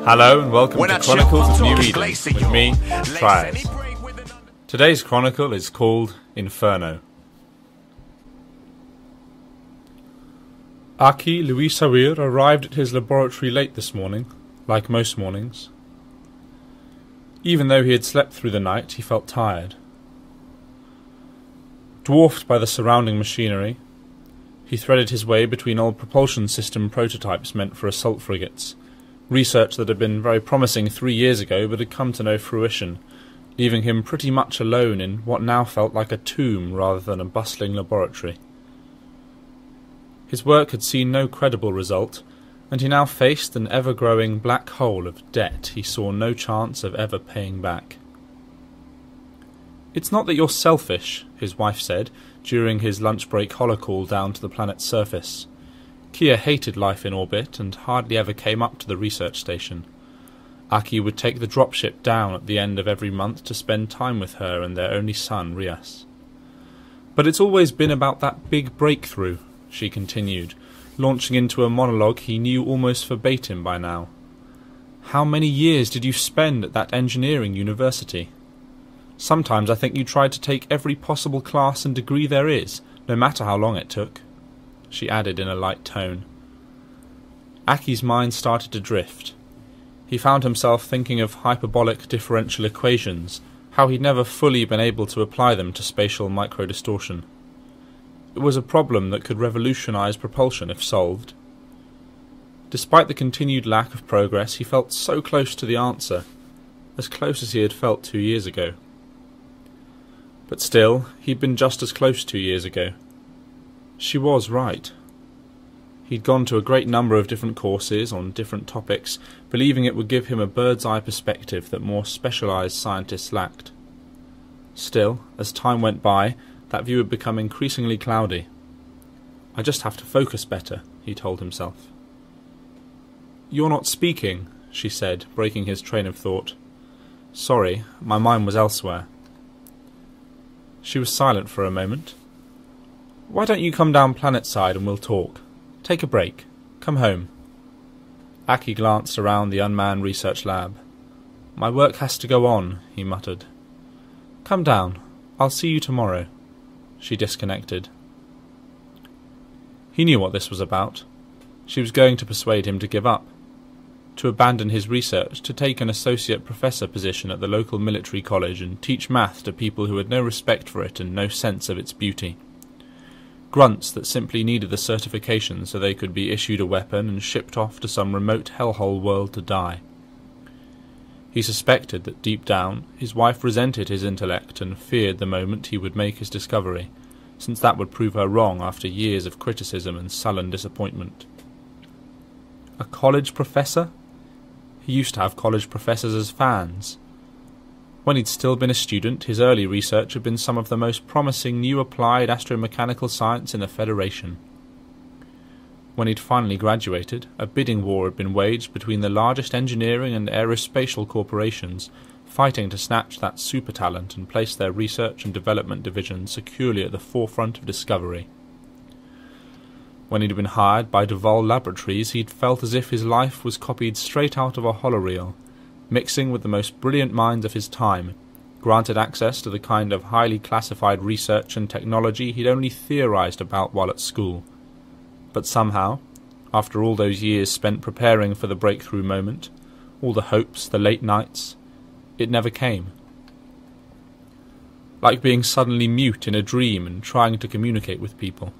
Hello and welcome to Chronicles of New Eden with me, Tryaz. Today's chronicle is called Inferno. Aki Louis Sawir arrived at his laboratory late this morning, like most mornings. Even though he had slept through the night, he felt tired. Dwarfed by the surrounding machinery, he threaded his way between old propulsion system prototypes meant for assault frigates, research that had been very promising 3 years ago but had come to no fruition, leaving him pretty much alone in what now felt like a tomb rather than a bustling laboratory. His work had seen no credible result, and he now faced an ever-growing black hole of debt he saw no chance of ever paying back. "It's not that you're selfish," his wife said, during his lunch break holocall down to the planet's surface. Kia hated life in orbit and hardly ever came up to the research station. Aki would take the dropship down at the end of every month to spend time with her and their only son, Tryaz. "But it's always been about that big breakthrough," she continued, launching into a monologue he knew almost verbatim by now. "How many years did you spend at that engineering university? Sometimes I think you tried to take every possible class and degree there is, no matter how long it took," she added in a light tone. Aki's mind started to drift. He found himself thinking of hyperbolic differential equations, how he'd never fully been able to apply them to spatial microdistortion. It was a problem that could revolutionize propulsion if solved. Despite the continued lack of progress, he felt so close to the answer, as close as he had felt 2 years ago. But still, he'd been just as close 2 years ago. She was right. He'd gone to a great number of different courses on different topics, believing it would give him a bird's-eye perspective that more specialized scientists lacked. Still, as time went by, that view had become increasingly cloudy. "I just have to focus better," he told himself. "You're not speaking," she said, breaking his train of thought. "Sorry, my mind was elsewhere." She was silent for a moment. "Why don't you come down planetside and we'll talk? Take a break. Come home." Aki glanced around the unmanned research lab. "My work has to go on," he muttered. "Come down. I'll see you tomorrow." She disconnected. He knew what this was about. She was going to persuade him to give up, to abandon his research, to take an associate professor position at the local military college and teach math to people who had no respect for it and no sense of its beauty. Grunts that simply needed the certification so they could be issued a weapon and shipped off to some remote hellhole world to die. He suspected that deep down his wife resented his intellect and feared the moment he would make his discovery, since that would prove her wrong after years of criticism and sullen disappointment. A college professor? He used to have college professors as fans. When he'd still been a student, his early research had been some of the most promising new applied astromechanical science in the Federation. When he'd finally graduated, a bidding war had been waged between the largest engineering and aerospatial corporations, fighting to snatch that super talent and place their research and development divisions securely at the forefront of discovery. When he'd been hired by Duval Laboratories, he'd felt as if his life was copied straight out of a holoreel, mixing with the most brilliant minds of his time, granted access to the kind of highly classified research and technology he'd only theorized about while at school. But somehow, after all those years spent preparing for the breakthrough moment, all the hopes, the late nights, it never came. Like being suddenly mute in a dream and trying to communicate with people.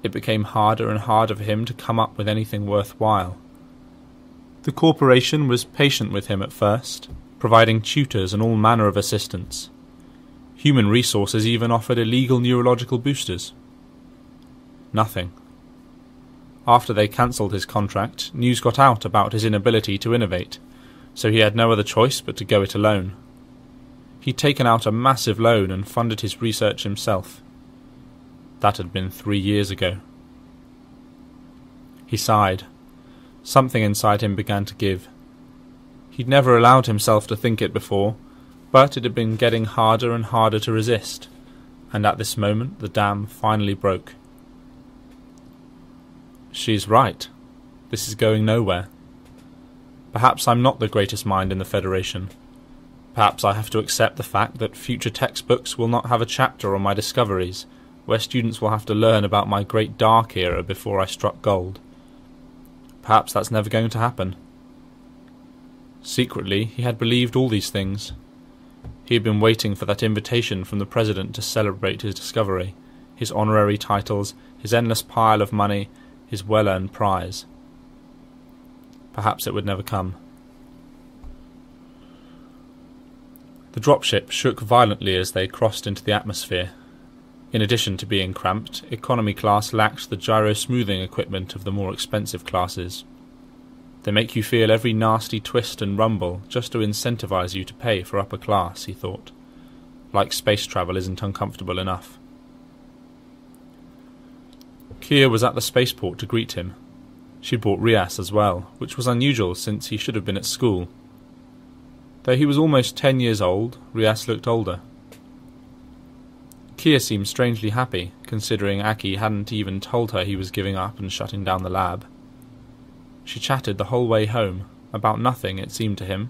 It became harder and harder for him to come up with anything worthwhile. The corporation was patient with him at first, providing tutors and all manner of assistance. Human resources even offered illegal neurological boosters. Nothing. After they cancelled his contract, news got out about his inability to innovate, so he had no other choice but to go it alone. He'd taken out a massive loan and funded his research himself. That had been 3 years ago. He sighed. Something inside him began to give. He'd never allowed himself to think it before, but it had been getting harder and harder to resist, and at this moment the dam finally broke. She's right. This is going nowhere. Perhaps I'm not the greatest mind in the Federation. Perhaps I have to accept the fact that future textbooks will not have a chapter on my discoveries, where students will have to learn about my great dark era before I struck gold. Perhaps that's never going to happen. Secretly, he had believed all these things. He had been waiting for that invitation from the President to celebrate his discovery, his honorary titles, his endless pile of money, his well-earned prize. Perhaps it would never come. The dropship shook violently as they crossed into the atmosphere. In addition to being cramped, economy class lacked the gyro-smoothing equipment of the more expensive classes. They make you feel every nasty twist and rumble just to incentivize you to pay for upper class, he thought. Like space travel isn't uncomfortable enough. Kia was at the spaceport to greet him. She brought Tryaz as well, which was unusual since he should have been at school. Though he was almost 10 years old, Tryaz looked older. Kia seemed strangely happy, considering Aki hadn't even told her he was giving up and shutting down the lab. She chatted the whole way home, about nothing it seemed to him.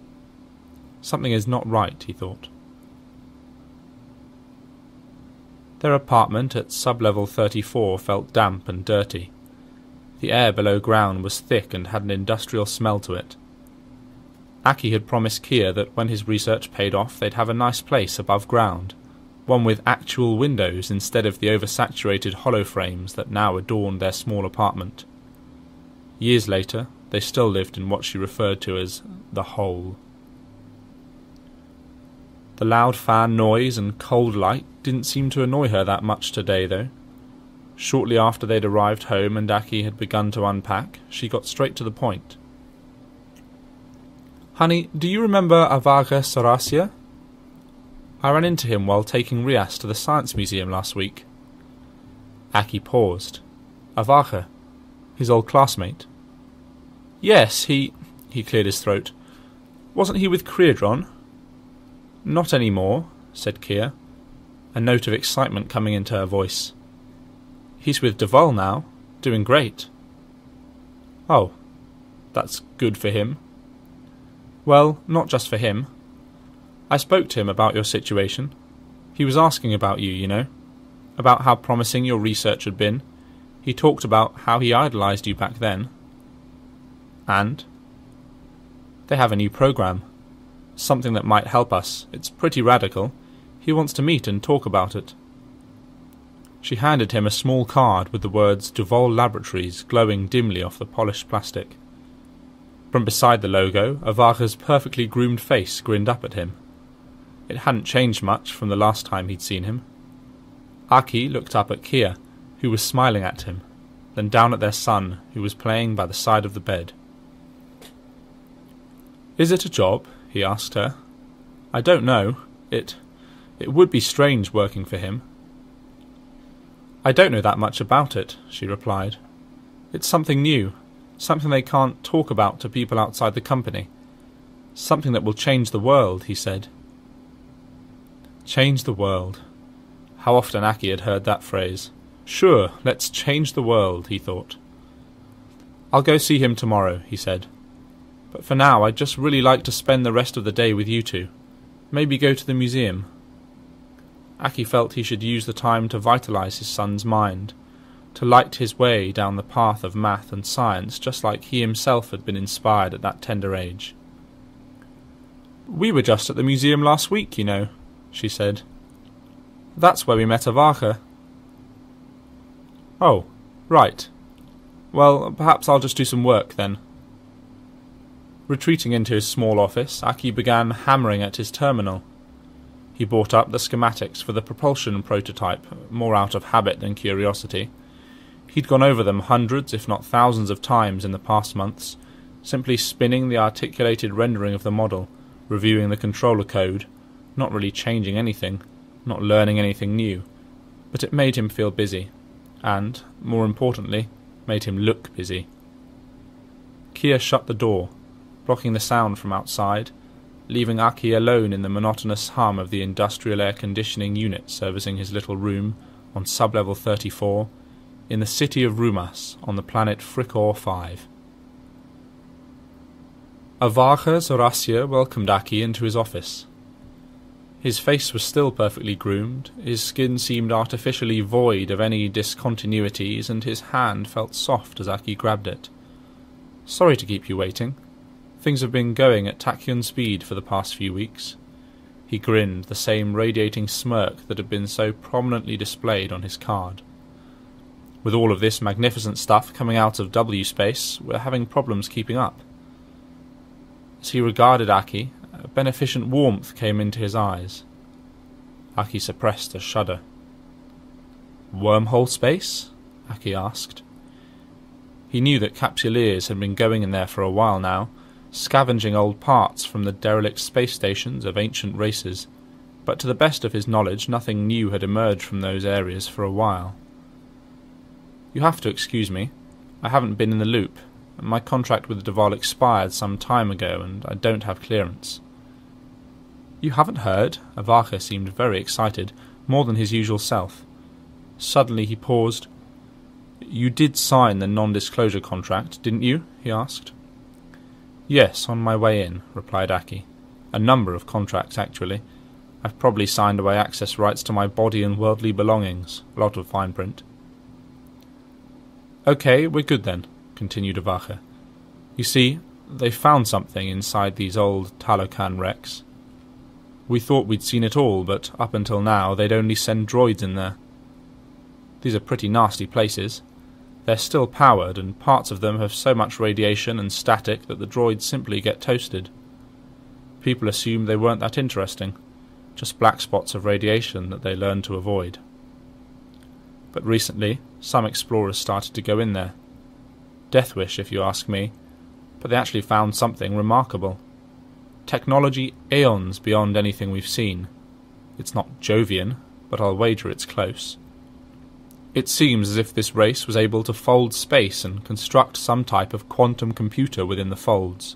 Something is not right, he thought. Their apartment at sub-level 34 felt damp and dirty. The air below ground was thick and had an industrial smell to it. Aki had promised Kia that when his research paid off they'd have a nice place above ground, one with actual windows instead of the oversaturated hollow frames that now adorned their small apartment. Years later, they still lived in what she referred to as the hole. The loud fan noise and cold light didn't seem to annoy her that much today, though. Shortly after they'd arrived home and Aki had begun to unpack, she got straight to the point. "Honey, do you remember Avaga Sarasia? I ran into him while taking Tryaz to the Science Museum last week." Aki paused. Avaga? His old classmate? "Yes, he cleared his throat. Wasn't he with Creedron?" "Not any more," said Kia, a note of excitement coming into her voice. "He's with Duval now, doing great." "Oh, that's good for him." "Well, not just for him. I spoke to him about your situation. He was asking about you, you know, about how promising your research had been. He talked about how he idolized you back then." "And?" "They have a new program. Something that might help us. It's pretty radical. He wants to meet and talk about it." She handed him a small card with the words Duval Laboratories glowing dimly off the polished plastic. From beside the logo, Avaga's perfectly groomed face grinned up at him. It hadn't changed much from the last time he'd seen him. Aki looked up at Kia, who was smiling at him, then down at their son, who was playing by the side of the bed. "Is it a job?" he asked her. "I don't know. It would be strange working for him." "I don't know that much about it," she replied. "It's something new, something they can't talk about to people outside the company. Something that will change the world," he said. Change the world. How often Aki had heard that phrase. Sure, let's change the world, he thought. "I'll go see him tomorrow," he said. "But for now I'd just really like to spend the rest of the day with you two. Maybe go to the museum." Aki felt he should use the time to vitalize his son's mind, to light his way down the path of math and science just like he himself had been inspired at that tender age. "We were just at the museum last week, you know," she said. "That's where we met Avaga." "Oh, right. Well, perhaps I'll just do some work then." Retreating into his small office, Aki began hammering at his terminal. He brought up the schematics for the propulsion prototype, more out of habit than curiosity. He'd gone over them hundreds, if not thousands of times in the past months, simply spinning the articulated rendering of the model, reviewing the controller code, not really changing anything, not learning anything new, but it made him feel busy, and, more importantly, made him look busy. Kia shut the door, blocking the sound from outside, leaving Aki alone in the monotonous hum of the industrial air conditioning unit servicing his little room on sub-level 34 in the city of Rumas on the planet Fricor 5. Avarha Zorasia welcomed Aki into his office. His face was still perfectly groomed, his skin seemed artificially void of any discontinuities, and his hand felt soft as Aki grabbed it. "Sorry to keep you waiting. Things have been going at tachyon speed for the past few weeks." He grinned, the same radiating smirk that had been so prominently displayed on his card. "With all of this magnificent stuff coming out of W space, we're having problems keeping up." As he regarded Aki, a beneficent warmth came into his eyes. Aki suppressed a shudder. "Wormhole space?" Aki asked. He knew that capsuleers had been going in there for a while now, scavenging old parts from the derelict space stations of ancient races, but to the best of his knowledge nothing new had emerged from those areas for a while. "You have to excuse me. I haven't been in the loop. My contract with Duval expired some time ago, and I don't have clearance." "You haven't heard?" Avarha seemed very excited, more than his usual self. Suddenly he paused. "You did sign the non-disclosure contract, didn't you?" he asked. "Yes, on my way in," replied Aki. "A number of contracts, actually. I've probably signed away access rights to my body and worldly belongings. A lot of fine print." "Okay, we're good then," continued Avarha. "You see, they found something inside these old Talokan wrecks. We thought we'd seen it all, but up until now they'd only send droids in there. These are pretty nasty places. They're still powered, and parts of them have so much radiation and static that the droids simply get toasted. People assumed they weren't that interesting, just black spots of radiation that they learned to avoid. But recently, some explorers started to go in there. Death wish, if you ask me, but they actually found something remarkable. Technology aeons beyond anything we've seen. It's not Jovian, but I'll wager it's close. It seems as if this race was able to fold space and construct some type of quantum computer within the folds.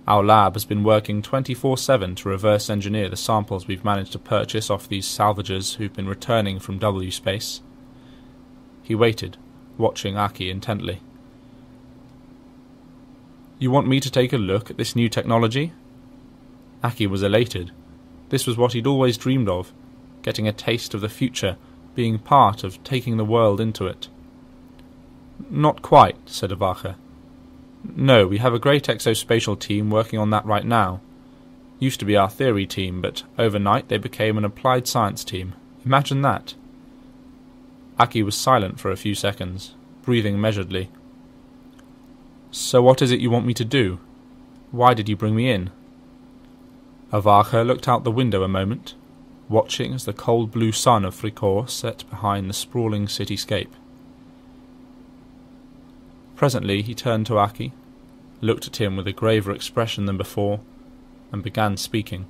Our lab has been working 24/7 to reverse engineer the samples we've managed to purchase off these salvagers who've been returning from W space." He waited, watching Aki intently. "You want me to take a look at this new technology?" Aki was elated. This was what he'd always dreamed of, getting a taste of the future, being part of taking the world into it. "Not quite," said Avarha. "No, we have a great exospatial team working on that right now. Used to be our theory team, but overnight they became an applied science team. Imagine that." Aki was silent for a few seconds, breathing measuredly. "So what is it you want me to do? Why did you bring me in?" Avarha looked out the window a moment, watching as the cold blue sun of Fricourt set behind the sprawling cityscape. Presently he turned to Aki, looked at him with a graver expression than before, and began speaking.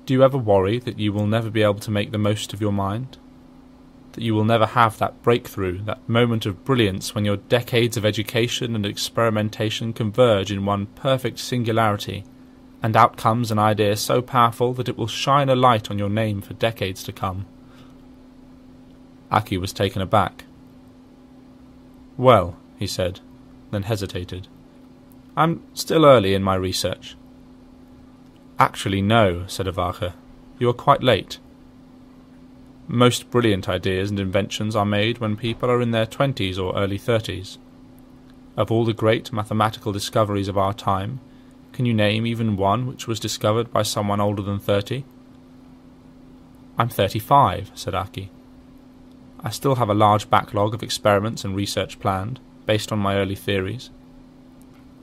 "Do you ever worry that you will never be able to make the most of your mind? That you will never have that breakthrough, that moment of brilliance when your decades of education and experimentation converge in one perfect singularity, and out comes an idea so powerful that it will shine a light on your name for decades to come?" Aki was taken aback. "Well," he said, then hesitated. "I'm still early in my research." "Actually, no," said Avarha. "You are quite late. Most brilliant ideas and inventions are made when people are in their 20s or early 30s. Of all the great mathematical discoveries of our time, can you name even one which was discovered by someone older than 30? "I'm 35, said Aki. "I still have a large backlog of experiments and research planned, based on my early theories.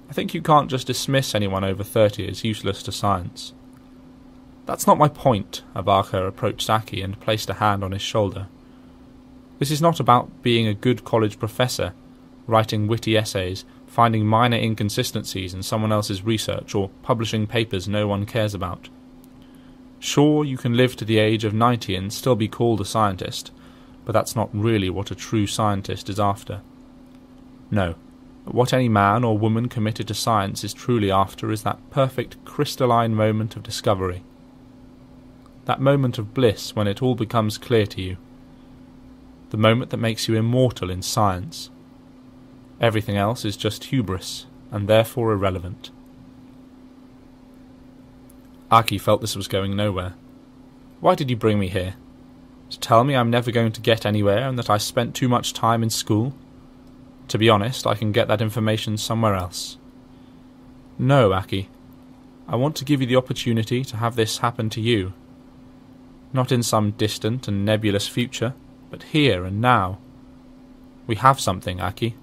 I think you can't just dismiss anyone over 30 as useless to science." "That's not my point," Avarha approached Aki and placed a hand on his shoulder. "This is not about being a good college professor, writing witty essays, finding minor inconsistencies in someone else's research, or publishing papers no one cares about. Sure, you can live to the age of 90 and still be called a scientist, but that's not really what a true scientist is after. No, what any man or woman committed to science is truly after is that perfect crystalline moment of discovery. That moment of bliss when it all becomes clear to you. The moment that makes you immortal in science. Everything else is just hubris, and therefore irrelevant. Aki felt this was going nowhere. Why did you bring me here? To tell me I'm never going to get anywhere and that I spent too much time in school? To be honest, I can get that information somewhere else. No, Aki. I want to give you the opportunity to have this happen to you. Not in some distant and nebulous future, but here and now. We have something, Aki.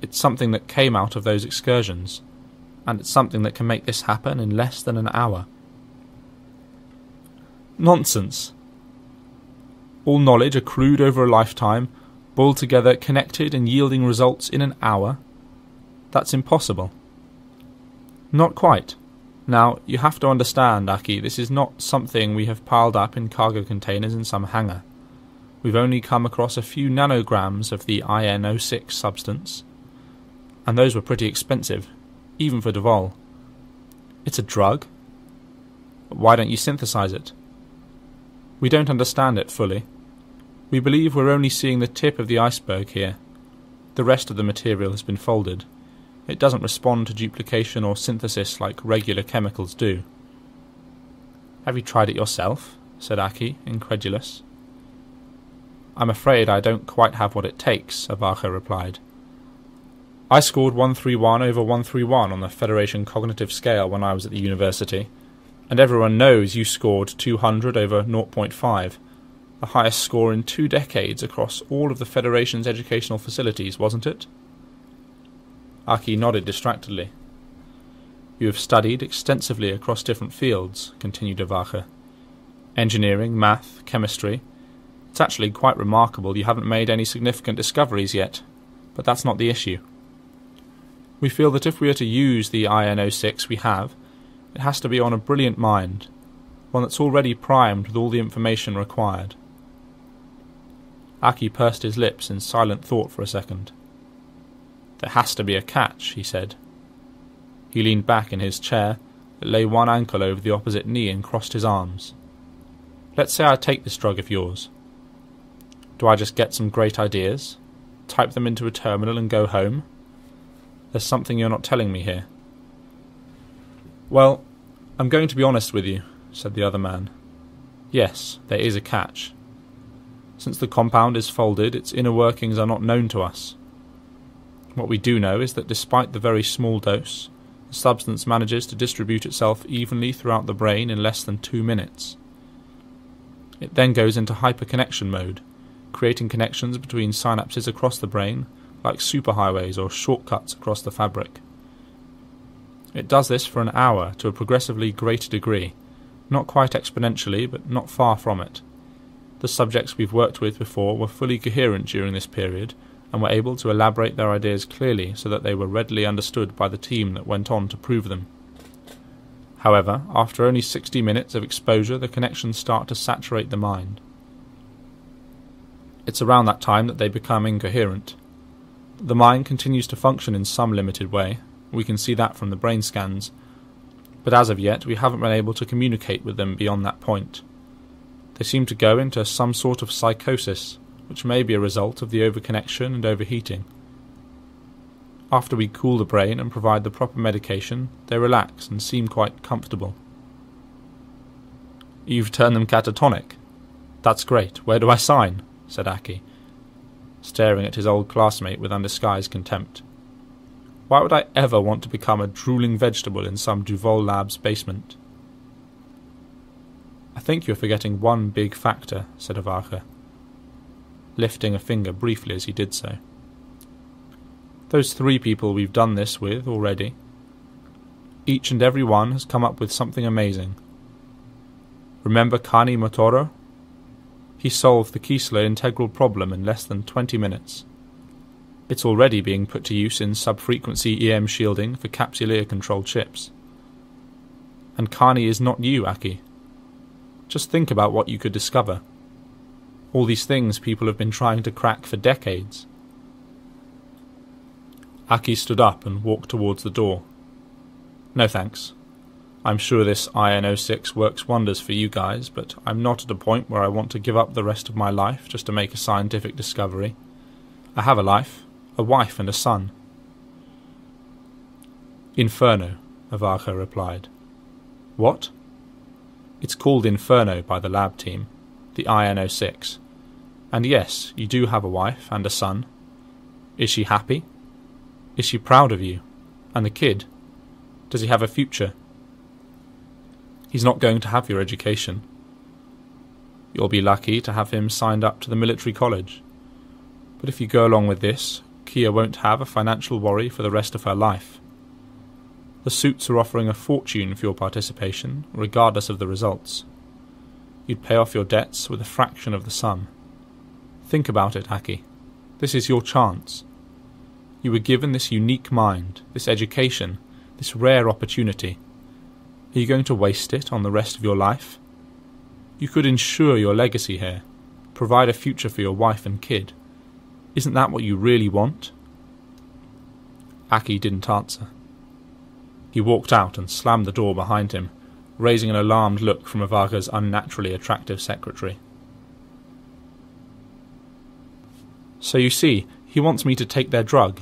It's something that came out of those excursions, and it's something that can make this happen in less than an hour. Nonsense! All knowledge accrued over a lifetime, boiled together, connected and yielding results in an hour? That's impossible. Not quite. Now, you have to understand, Aki, this is not something we have piled up in cargo containers in some hangar. We've only come across a few nanograms of the IN06 substance, and those were pretty expensive, even for Duval. It's a drug? Why don't you synthesize it? We don't understand it fully. We believe we're only seeing the tip of the iceberg here. The rest of the material has been folded. It doesn't respond to duplication or synthesis like regular chemicals do. Have you tried it yourself? Said Aki, incredulous. I'm afraid I don't quite have what it takes, Avacha replied. I scored 131 over 131 on the Federation cognitive scale when I was at the university, and everyone knows you scored 200 over 0.5, the highest score in 2 decades across all of the Federation's educational facilities, wasn't it? Aki nodded distractedly. You have studied extensively across different fields, continued Avacha. Engineering, math, chemistry. It's actually quite remarkable you haven't made any significant discoveries yet, but that's not the issue. We feel that if we are to use the IN06 we have, it has to be on a brilliant mind, one that's already primed with all the information required. Aki pursed his lips in silent thought for a second. There has to be a catch, he said. He leaned back in his chair, lay one ankle over the opposite knee and crossed his arms. Let's say I take this drug of yours. Do I just get some great ideas, type them into a terminal and go home? There's something you're not telling me here. Well, I'm going to be honest with you, said the other man. Yes, there is a catch. Since the compound is folded, its inner workings are not known to us. What we do know is that despite the very small dose, the substance manages to distribute itself evenly throughout the brain in less than 2 minutes. It then goes into hyperconnection mode, creating connections between synapses across the brain, like superhighways or shortcuts across the fabric. It does this for an hour to a progressively greater degree, not quite exponentially, but not far from it. The subjects we've worked with before were fully coherent during this period, and were able to elaborate their ideas clearly so that they were readily understood by the team that went on to prove them. However, after only 60 minutes of exposure, the connections start to saturate the mind. It's around that time that they become incoherent. The mind continues to function in some limited way, we can see that from the brain scans, but as of yet we haven't been able to communicate with them beyond that point. They seem to go into some sort of psychosis, which may be a result of the overconnection and overheating. After we cool the brain and provide the proper medication, they relax and seem quite comfortable. You've turned them catatonic. That's great. Where do I sign? Said Aki, staring at his old classmate with undisguised contempt. Why would I ever want to become a drooling vegetable in some Duval Labs basement? I think you're forgetting one big factor, said Avacha, lifting a finger briefly as he did so. Those 3 people we've done this with already, each and every one has come up with something amazing. Remember Kani Motoro? He solved the Kiesler integral problem in less than 20 minutes. It's already being put to use in sub-frequency EM shielding for capsuleer-controlled chips. And Kani is not you, Aki. Just think about what you could discover. All these things people have been trying to crack for decades. Aki stood up and walked towards the door. No thanks. I'm sure this IN06 works wonders for you guys, but I'm not at a point where I want to give up the rest of my life just to make a scientific discovery. I have a life, a wife and a son. Inferno, Avaka replied. What? It's called Inferno by the lab team, the IN06. And yes, you do have a wife and a son. Is she happy? Is she proud of you? And the kid? Does he have a future? He's not going to have your education. You'll be lucky to have him signed up to the military college. But if you go along with this, Kia won't have a financial worry for the rest of her life. The suits are offering a fortune for your participation, regardless of the results. You'd pay off your debts with a fraction of the sum. Think about it, Aki. This is your chance. You were given this unique mind, this education, this rare opportunity. Are you going to waste it on the rest of your life? You could ensure your legacy here, provide a future for your wife and kid. Isn't that what you really want? Aki didn't answer. He walked out and slammed the door behind him, raising an alarmed look from Avaka's unnaturally attractive secretary. So you see, he wants me to take their drug,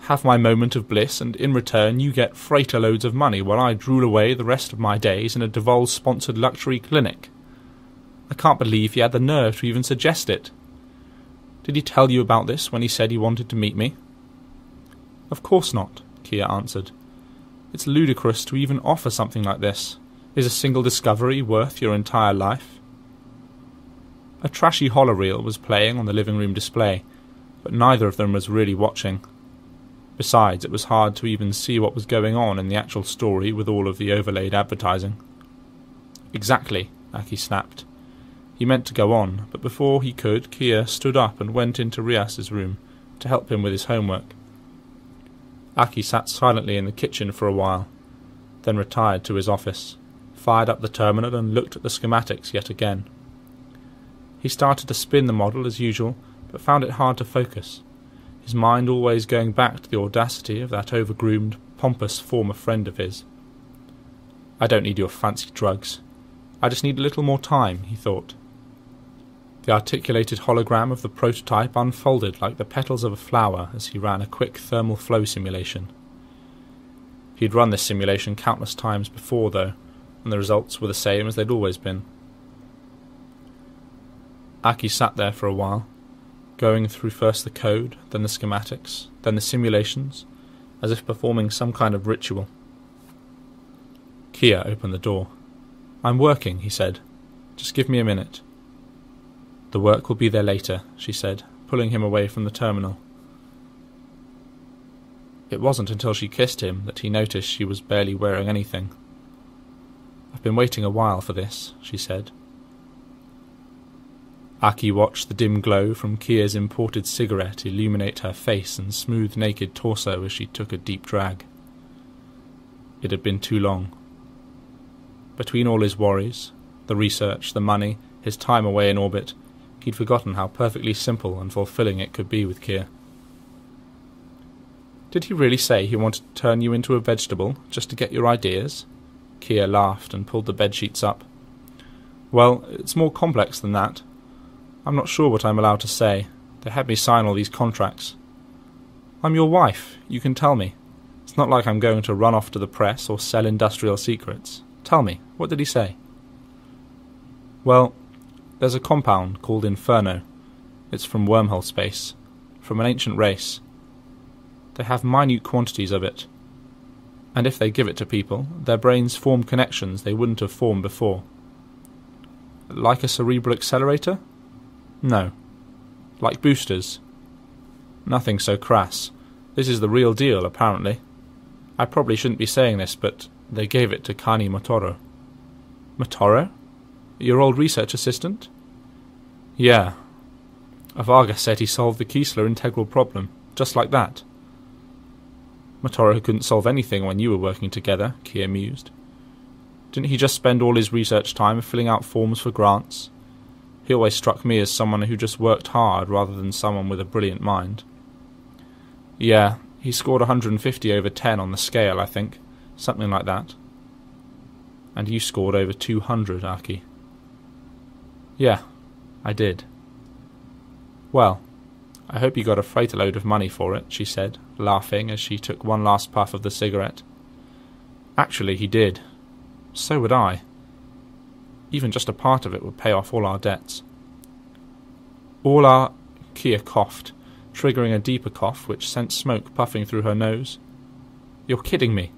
have my moment of bliss, and in return you get freighter loads of money while I drool away the rest of my days in a Devol-sponsored luxury clinic. I can't believe he had the nerve to even suggest it. Did he tell you about this when he said he wanted to meet me? Of course not, Kia answered. It's ludicrous to even offer something like this. Is a single discovery worth your entire life? A trashy holoreel was playing on the living room display, but neither of them was really watching. Besides, it was hard to even see what was going on in the actual story with all of the overlaid advertising. Exactly, Aki snapped. He meant to go on, but before he could, Kia stood up and went into Rias's room to help him with his homework. Aki sat silently in the kitchen for a while, then retired to his office, fired up the terminal and looked at the schematics yet again. He started to spin the model as usual, but found it hard to focus, his mind always going back to the audacity of that overgroomed, pompous former friend of his. I don't need your fancy drugs. I just need a little more time, he thought. The articulated hologram of the prototype unfolded like the petals of a flower as he ran a quick thermal flow simulation. He'd run this simulation countless times before, though, and the results were the same as they'd always been. Aki sat there for a while, going through first the code, then the schematics, then the simulations, as if performing some kind of ritual. Kia opened the door. I'm working, he said. Just give me a minute. The work will be there later, she said, pulling him away from the terminal. It wasn't until she kissed him that he noticed she was barely wearing anything. I've been waiting a while for this, she said. Aki watched the dim glow from Kia's imported cigarette illuminate her face and smooth naked torso as she took a deep drag. It had been too long. Between all his worries, the research, the money, his time away in orbit, he'd forgotten how perfectly simple and fulfilling it could be with Kia. Did he really say he wanted to turn you into a vegetable just to get your ideas? Kia laughed and pulled the bedsheets up. Well, it's more complex than that. I'm not sure what I'm allowed to say. They had me sign all these contracts. I'm your wife, you can tell me. It's not like I'm going to run off to the press or sell industrial secrets. Tell me, what did he say? Well, there's a compound called Inferno. It's from wormhole space, from an ancient race. They have minute quantities of it. And if they give it to people, their brains form connections they wouldn't have formed before. Like a cerebral accelerator? No. Like boosters? Nothing so crass. This is the real deal, apparently. I probably shouldn't be saying this, but they gave it to Kani Motoro. Motoro? Your old research assistant? Yeah. Avaga said he solved the Kiesler integral problem, just like that. Motoro couldn't solve anything when you were working together, Kia mused. Didn't he just spend all his research time filling out forms for grants? He always struck me as someone who just worked hard rather than someone with a brilliant mind. Yeah, he scored 150 over 10 on the scale, I think. Something like that. And you scored over 200, Aki. Yeah, I did. Well, I hope you got a freighter load of money for it, she said, laughing as she took one last puff of the cigarette. Actually, he did. So would I. Even just a part of it would pay off all our debts. All our... Kia coughed, triggering a deeper cough which sent smoke puffing through her nose. You're kidding me.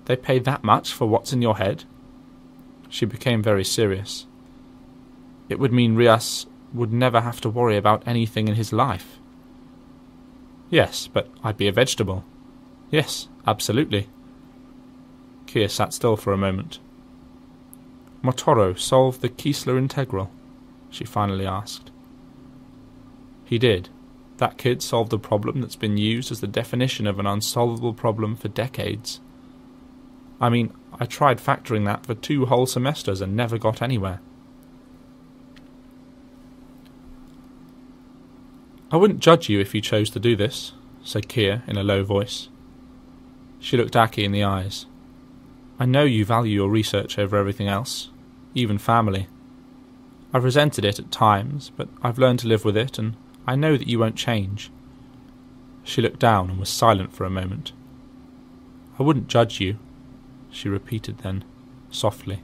They pay that much for what's in your head? She became very serious. It would mean Tryaz would never have to worry about anything in his life. Yes, but I'd be a vegetable. Yes, absolutely. Kia sat still for a moment. Motoro solved the Kiesler integral? She finally asked. He did. That kid solved a problem that's been used as the definition of an unsolvable problem for decades. I mean, I tried factoring that for 2 whole semesters and never got anywhere. I wouldn't judge you if you chose to do this, said Kia in a low voice. She looked Aki in the eyes. I know you value your research over everything else, even family. I've resented it at times, but I've learned to live with it, and I know that you won't change. She looked down and was silent for a moment. I wouldn't judge you, she repeated then, softly.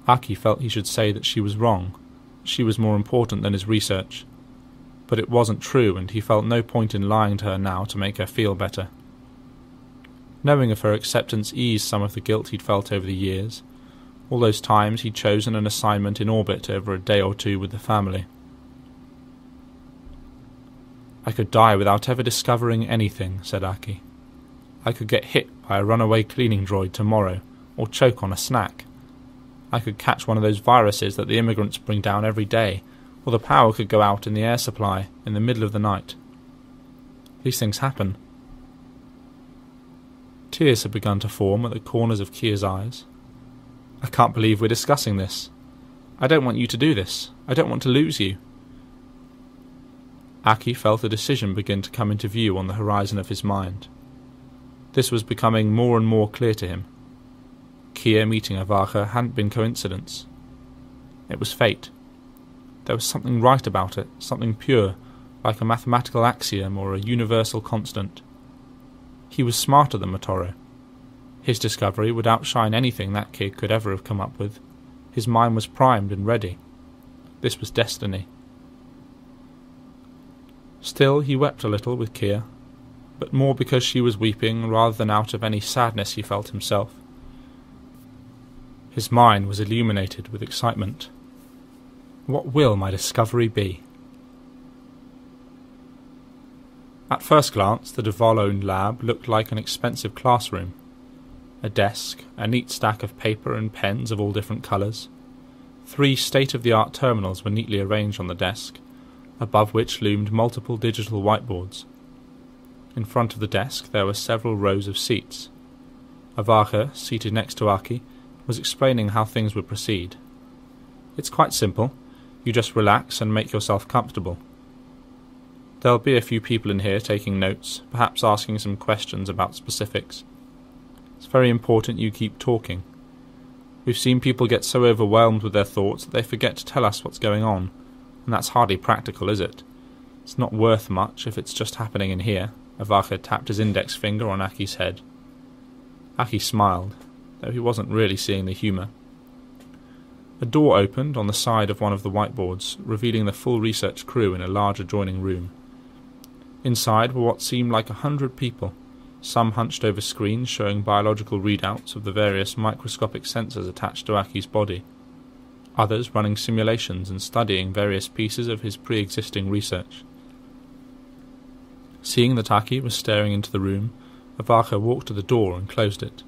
Aki felt he should say that she was wrong. She was more important than his research. But it wasn't true, and he felt no point in lying to her now to make her feel better. Knowing of her acceptance eased some of the guilt he'd felt over the years, all those times he'd chosen an assignment in orbit over a day or 2 with the family. I could die without ever discovering anything, said Aki. I could get hit by a runaway cleaning droid tomorrow, or choke on a snack. I could catch one of those viruses that the immigrants bring down every day, or the power could go out in the air supply in the middle of the night. These things happen. Tears had begun to form at the corners of Kia's eyes. I can't believe we're discussing this. I don't want you to do this. I don't want to lose you. Aki felt a decision begin to come into view on the horizon of his mind. This was becoming more and more clear to him. Kia meeting Avacha hadn't been coincidence. It was fate. There was something right about it, something pure, like a mathematical axiom or a universal constant. He was smarter than Motoro. His discovery would outshine anything that kid could ever have come up with. His mind was primed and ready. This was destiny. Still, he wept a little with Kia, but more because she was weeping rather than out of any sadness he felt himself. His mind was illuminated with excitement. What will my discovery be? At first glance, the Duval-owned lab looked like an expensive classroom. A desk, a neat stack of paper and pens of all different colours. 3 state-of-the-art terminals were neatly arranged on the desk, above which loomed multiple digital whiteboards. In front of the desk there were several rows of seats. Avacha, seated next to Aki, was explaining how things would proceed. It's quite simple. You just relax and make yourself comfortable. There'll be a few people in here taking notes, perhaps asking some questions about specifics. It's very important you keep talking. We've seen people get so overwhelmed with their thoughts that they forget to tell us what's going on, and that's hardly practical, is it? It's not worth much if it's just happening in here. Avacha tapped his index finger on Aki's head. Aki smiled, though he wasn't really seeing the humour. A door opened on the side of one of the whiteboards, revealing the full research crew in a large adjoining room. Inside were what seemed like 100 people, some hunched over screens showing biological readouts of the various microscopic sensors attached to Aki's body, others running simulations and studying various pieces of his pre-existing research. Seeing that Aki was staring into the room, Avacha walked to the door and closed it.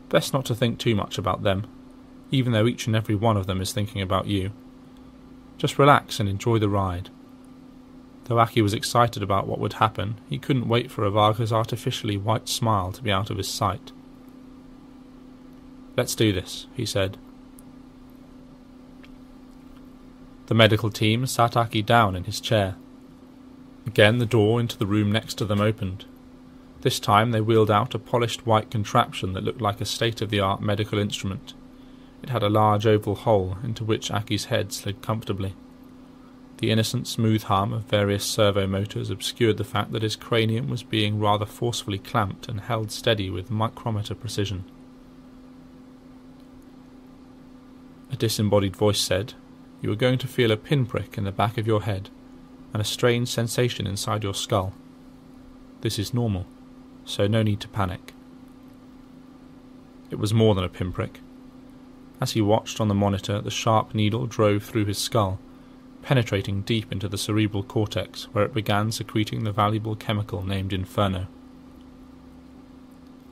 Best not to think too much about them, even though each and every one of them is thinking about you. Just relax and enjoy the ride. Though Aki was excited about what would happen, he couldn't wait for Avacha's artificially white smile to be out of his sight. Let's do this, he said. The medical team sat Aki down in his chair. Again the door into the room next to them opened. This time they wheeled out a polished white contraption that looked like a state-of-the-art medical instrument. It had a large oval hole into which Aki's head slid comfortably. The innocent smooth hum of various servo motors obscured the fact that his cranium was being rather forcefully clamped and held steady with micrometer precision. A disembodied voice said, "You are going to feel a pinprick in the back of your head, and a strange sensation inside your skull. This is normal, so no need to panic." It was more than a pinprick. As he watched on the monitor, the sharp needle drove through his skull, penetrating deep into the cerebral cortex, where it began secreting the valuable chemical named Inferno.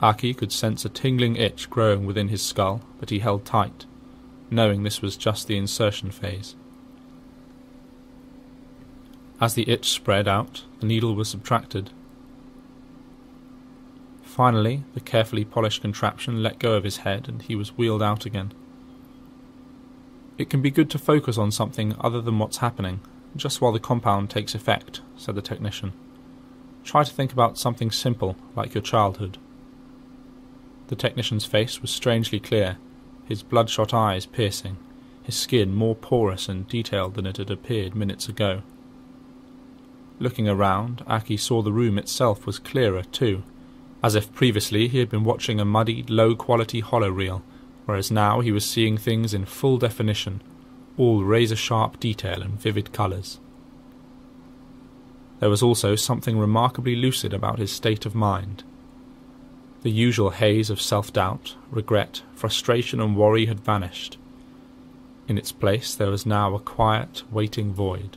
Aki could sense a tingling itch growing within his skull, but he held tight, knowing this was just the insertion phase. As the itch spread out, the needle was subtracted. Finally, the carefully polished contraption let go of his head, and he was wheeled out again. "It can be good to focus on something other than what's happening, just while the compound takes effect," said the technician. "Try to think about something simple, like your childhood." The technician's face was strangely clear, his bloodshot eyes piercing, his skin more porous and detailed than it had appeared minutes ago. Looking around, Aki saw the room itself was clearer too, as if previously he had been watching a muddied, low-quality holoreel, whereas now he was seeing things in full definition, all razor-sharp detail and vivid colours. There was also something remarkably lucid about his state of mind. The usual haze of self-doubt, regret, frustration and worry had vanished. In its place there was now a quiet, waiting void.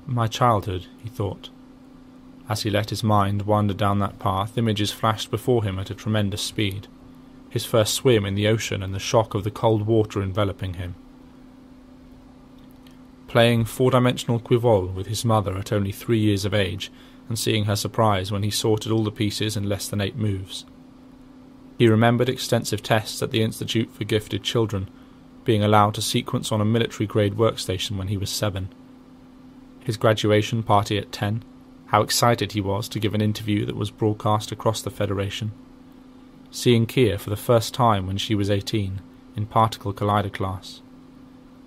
"My childhood," he thought. As he let his mind wander down that path, images flashed before him at a tremendous speed. His first swim in the ocean and the shock of the cold water enveloping him. Playing four-dimensional quivole with his mother at only 3 years of age, and seeing her surprise when he sorted all the pieces in less than 8 moves. He remembered extensive tests at the Institute for Gifted Children, being allowed to sequence on a military-grade workstation when he was 7. His graduation party at 10, how excited he was to give an interview that was broadcast across the Federation. Seeing Kia for the first time when she was 18, in Particle Collider class.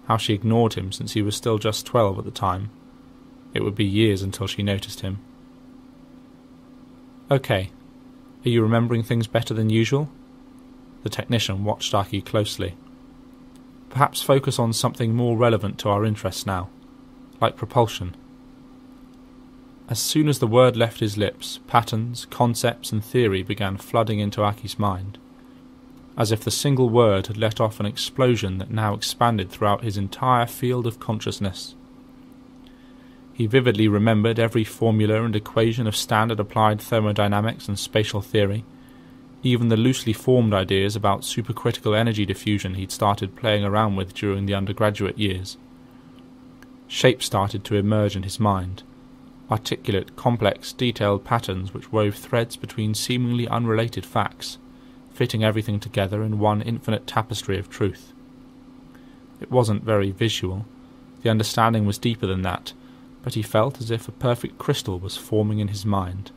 How she ignored him since he was still just 12 at the time. It would be years until she noticed him. "Okay, are you remembering things better than usual?" The technician watched Aki closely. "Perhaps focus on something more relevant to our interests now, like propulsion." As soon as the word left his lips, patterns, concepts and theory began flooding into Aki's mind, as if the single word had let off an explosion that now expanded throughout his entire field of consciousness. He vividly remembered every formula and equation of standard applied thermodynamics and spatial theory, even the loosely formed ideas about supercritical energy diffusion he'd started playing around with during the undergraduate years. Shapes started to emerge in his mind, articulate, complex, detailed patterns which wove threads between seemingly unrelated facts, fitting everything together in one infinite tapestry of truth. It wasn't very visual, the understanding was deeper than that, but he felt as if a perfect crystal was forming in his mind.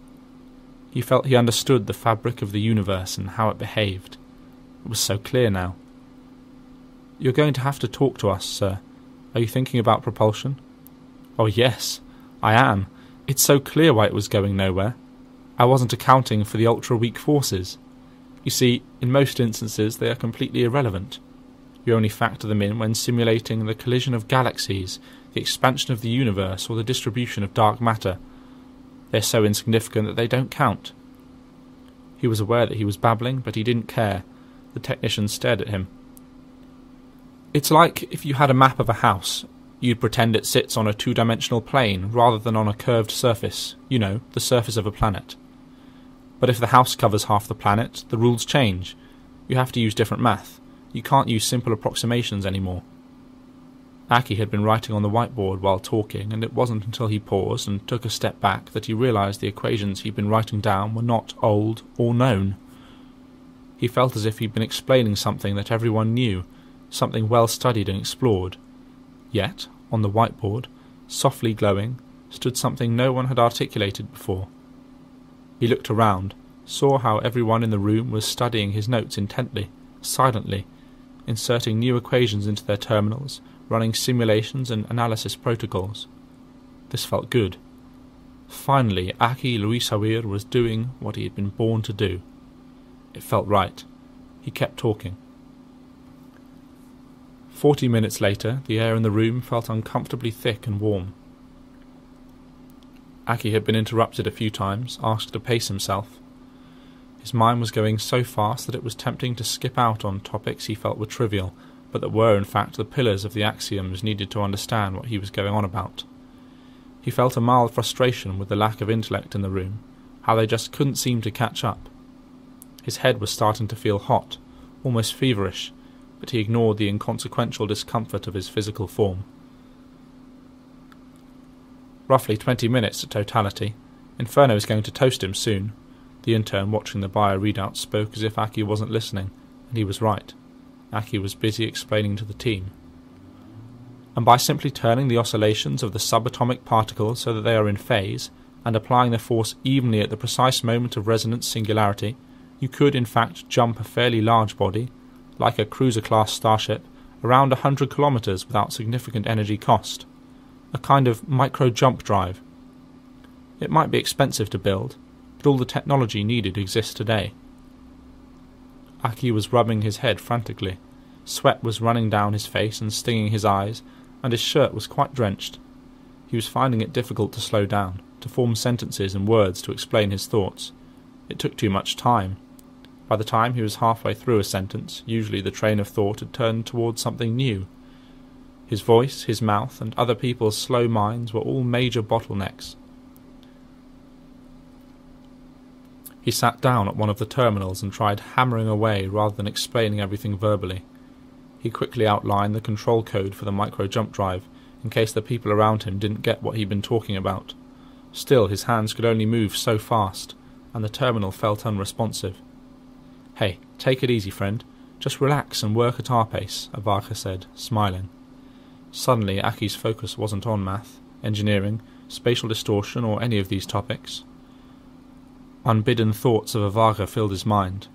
He felt he understood the fabric of the universe and how it behaved. It was so clear now. "You're going to have to talk to us, sir. Are you thinking about propulsion?" "Oh yes, I am. It's so clear why it was going nowhere. I wasn't accounting for the ultra-weak forces. You see, in most instances they are completely irrelevant. You only factor them in when simulating the collision of galaxies, the expansion of the universe, or the distribution of dark matter. They're so insignificant that they don't count." He was aware that he was babbling, but he didn't care. The technician stared at him. "It's like if you had a map of a house. You'd pretend it sits on a 2-dimensional plane rather than on a curved surface, you know, the surface of a planet. But if the house covers half the planet, the rules change. You have to use different math. You can't use simple approximations anymore." Aki had been writing on the whiteboard while talking, and it wasn't until he paused and took a step back that he realized the equations he'd been writing down were not old or known. He felt as if he'd been explaining something that everyone knew, something well studied and explored. Yet, on the whiteboard, softly glowing, stood something no one had articulated before. He looked around, saw how everyone in the room was studying his notes intently, silently, inserting new equations into their terminals, running simulations and analysis protocols. This felt good. Finally, Aki Luisawir was doing what he had been born to do. It felt right. He kept talking. 40 minutes later, the air in the room felt uncomfortably thick and warm. Aki had been interrupted a few times, asked to pace himself. His mind was going so fast that it was tempting to skip out on topics he felt were trivial, but that were in fact the pillars of the axioms needed to understand what he was going on about. He felt a mild frustration with the lack of intellect in the room, how they just couldn't seem to catch up. His head was starting to feel hot, almost feverish, but he ignored the inconsequential discomfort of his physical form. Roughly 20 minutes to totality. Inferno is going to toast him soon. The intern watching the bio readout spoke as if Aki wasn't listening, and he was right. Aki was busy explaining to the team. And by simply turning the oscillations of the subatomic particles so that they are in phase, and applying the force evenly at the precise moment of resonance singularity, you could in fact jump a fairly large body, like a cruiser-class starship, around 100 kilometers without significant energy cost. A kind of micro-jump drive. It might be expensive to build, but all the technology needed exists today. Aki was rubbing his head frantically. Sweat was running down his face and stinging his eyes, and his shirt was quite drenched. He was finding it difficult to slow down, to form sentences and words to explain his thoughts. It took too much time. By the time he was halfway through a sentence, usually the train of thought had turned towards something new. His voice, his mouth, and other people's slow minds were all major bottlenecks. He sat down at one of the terminals and tried hammering away rather than explaining everything verbally. He quickly outlined the control code for the micro-jump drive, in case the people around him didn't get what he'd been talking about. Still, his hands could only move so fast, and the terminal felt unresponsive. "Hey, take it easy, friend. Just relax and work at our pace," Avarka said, smiling. Suddenly, Aki's focus wasn't on math, engineering, spatial distortion, or any of these topics. Unbidden thoughts of Avarka filled his mind.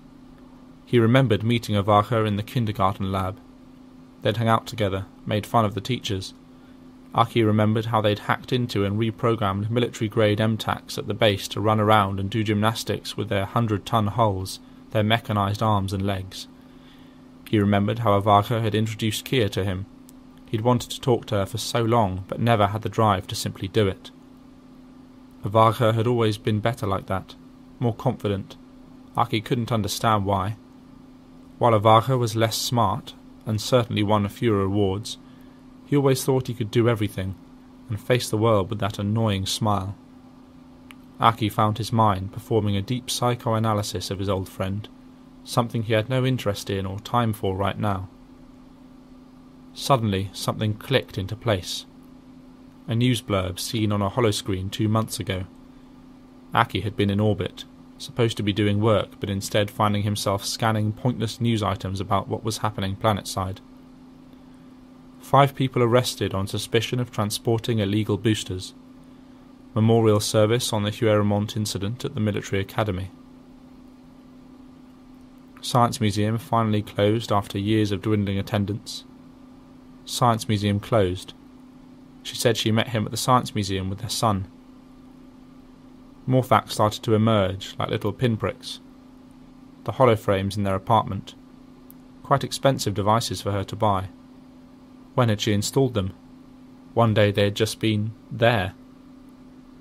He remembered meeting Avarka in the kindergarten lab. They'd hung out together, made fun of the teachers. Aki remembered how they'd hacked into and reprogrammed military-grade MTACs at the base to run around and do gymnastics with their 100-ton hulls, their mechanized arms and legs. He remembered how Avarka had introduced Kia to him. He'd wanted to talk to her for so long, but never had the drive to simply do it. Avarka had always been better like that, more confident. Aki couldn't understand why. While Avarka was less smart, and certainly won fewer awards, he always thought he could do everything, and face the world with that annoying smile. Aki found his mind performing a deep psychoanalysis of his old friend, something he had no interest in or time for right now. Suddenly, something clicked into place. A news blurb seen on a holoscreen 2 months ago. Aki had been in orbit, supposed to be doing work, but instead finding himself scanning pointless news items about what was happening planetside. 5 people arrested on suspicion of transporting illegal boosters. Memorial service on the Hueremont incident at the military academy. Science Museum finally closed after years of dwindling attendance. Science Museum closed. She said she met him at the Science Museum with her son. More facts started to emerge, like little pinpricks. The holoframes in their apartment. Quite expensive devices for her to buy. When had she installed them? One day they had just been there.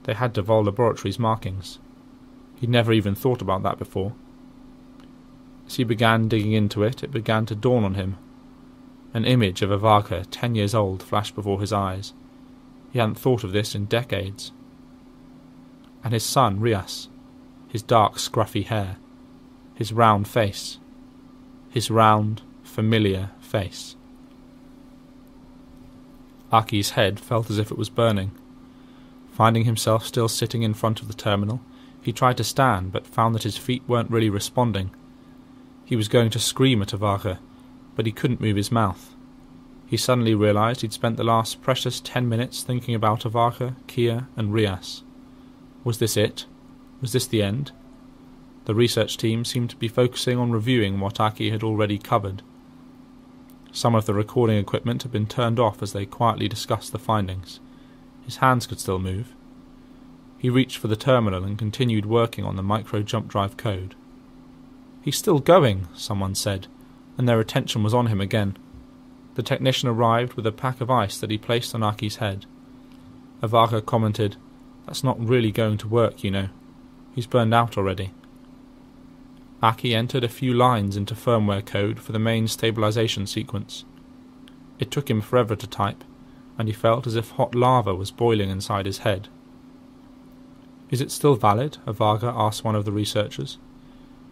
They had Duval Laboratories markings. He'd never even thought about that before. As he began digging into it, it began to dawn on him. An image of Avarka, 10 years old, flashed before his eyes. He hadn't thought of this in decades. And his son, Tryaz, his dark, scruffy hair, his round face, his round, familiar face. Aki's head felt as if it was burning. Finding himself still sitting in front of the terminal, he tried to stand, but found that his feet weren't really responding. He was going to scream at Avarka, but he couldn't move his mouth. He suddenly realized he'd spent the last precious 10 minutes thinking about Avarka, Kia, and Tryaz. Was this it? Was this the end? The research team seemed to be focusing on reviewing what Aki had already covered. Some of the recording equipment had been turned off as they quietly discussed the findings. His hands could still move. He reached for the terminal and continued working on the micro-jump drive code. "He's still going," someone said, and their attention was on him again. The technician arrived with a pack of ice that he placed on Aki's head. Avaga commented, "That's not really going to work, you know. He's burned out already." Aki entered a few lines into firmware code for the main stabilization sequence. It took him forever to type, and he felt as if hot lava was boiling inside his head. "Is it still valid?" Avaga asked one of the researchers.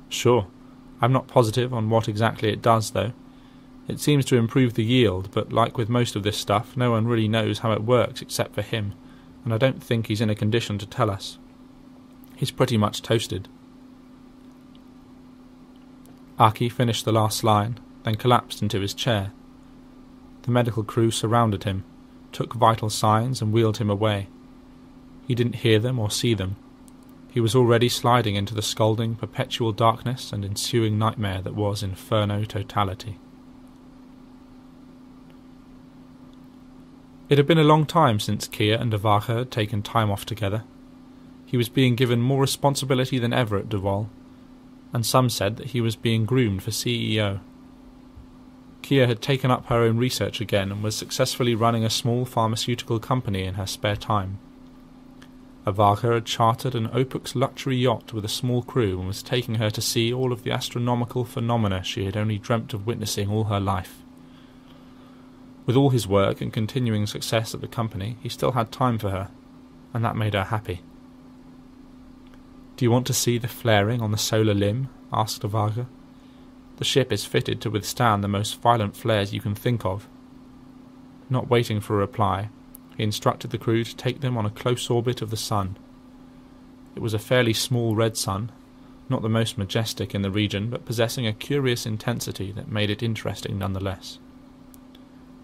"Sure. I'm not positive on what exactly it does, though. It seems to improve the yield, but like with most of this stuff, no one really knows how it works except for him, and I don't think he's in a condition to tell us. He's pretty much toasted." Aki finished the last line, then collapsed into his chair. The medical crew surrounded him, took vital signs and wheeled him away. He didn't hear them or see them. He was already sliding into the scalding, perpetual darkness and ensuing nightmare that was Inferno totality. It had been a long time since Kia and Avaga had taken time off together. He was being given more responsibility than ever at Duval, and some said that he was being groomed for CEO. Kia had taken up her own research again and was successfully running a small pharmaceutical company in her spare time. Avaga had chartered an Opux luxury yacht with a small crew and was taking her to see all of the astronomical phenomena she had only dreamt of witnessing all her life. With all his work and continuing success at the company, he still had time for her, and that made her happy. "Do you want to see the flaring on the solar limb?" asked Avaga. "The ship is fitted to withstand the most violent flares you can think of." Not waiting for a reply, he instructed the crew to take them on a close orbit of the sun. It was a fairly small red sun, not the most majestic in the region, but possessing a curious intensity that made it interesting nonetheless.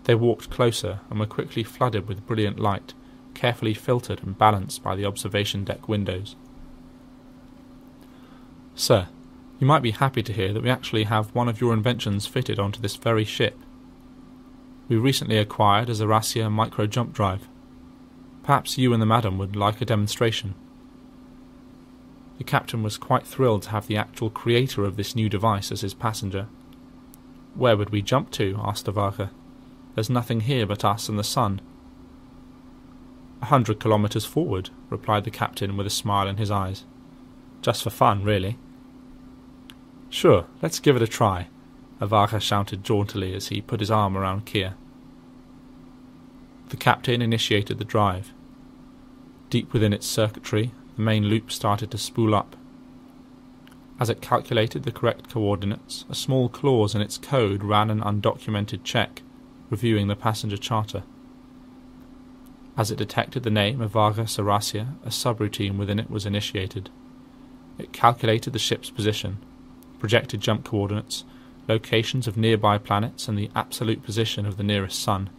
They walked closer and were quickly flooded with brilliant light, carefully filtered and balanced by the observation deck windows. "Sir, you might be happy to hear that we actually have one of your inventions fitted onto this very ship. We recently acquired a Zarasia micro-jump drive. Perhaps you and the madam would like a demonstration." The captain was quite thrilled to have the actual creator of this new device as his passenger. "Where would we jump to?" asked Avaga. "There's nothing here but us and the sun." 100 kilometres forward," replied the captain with a smile in his eyes. "Just for fun, really." "Sure, let's give it a try," Avaga shouted jauntily as he put his arm around Kia. The captain initiated the drive. Deep within its circuitry, the main loop started to spool up. As it calculated the correct coordinates, a small clause in its code ran an undocumented check, reviewing the passenger charter. As it detected the name Avaga Zarasia, a subroutine within it was initiated. It calculated the ship's position, projected jump coordinates, locations of nearby planets, and the absolute position of the nearest sun.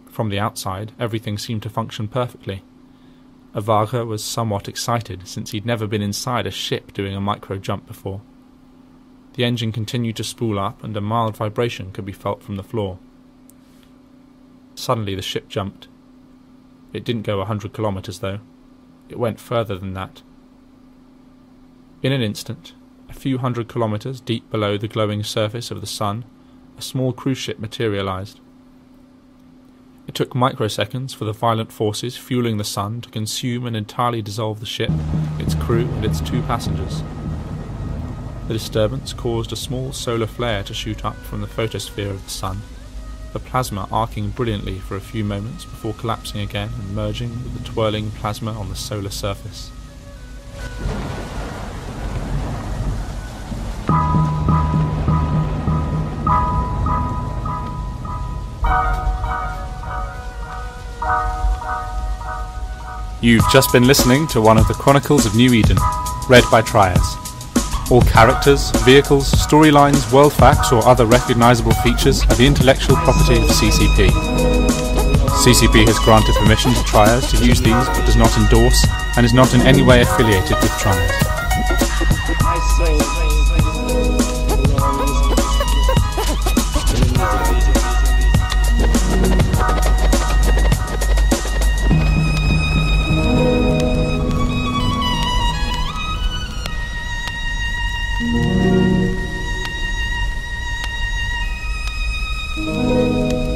From the outside, everything seemed to function perfectly. Avaga was somewhat excited, since he'd never been inside a ship doing a micro-jump before. The engine continued to spool up, and a mild vibration could be felt from the floor. Suddenly the ship jumped. It didn't go 100 kilometres, though. It went further than that. In an instant, a few hundred kilometres deep below the glowing surface of the sun, a small cruise ship materialized. It took microseconds for the violent forces fueling the sun to consume and entirely dissolve the ship, its crew, and its 2 passengers. The disturbance caused a small solar flare to shoot up from the photosphere of the sun, the plasma arcing brilliantly for a few moments before collapsing again and merging with the twirling plasma on the solar surface. You've just been listening to one of the Chronicles of New Eden, read by Tryaz. All characters, vehicles, storylines, world facts or other recognisable features are the intellectual property of CCP. CCP has granted permission to Tryaz to use these but does not endorse and is not in any way affiliated with Tryaz. you.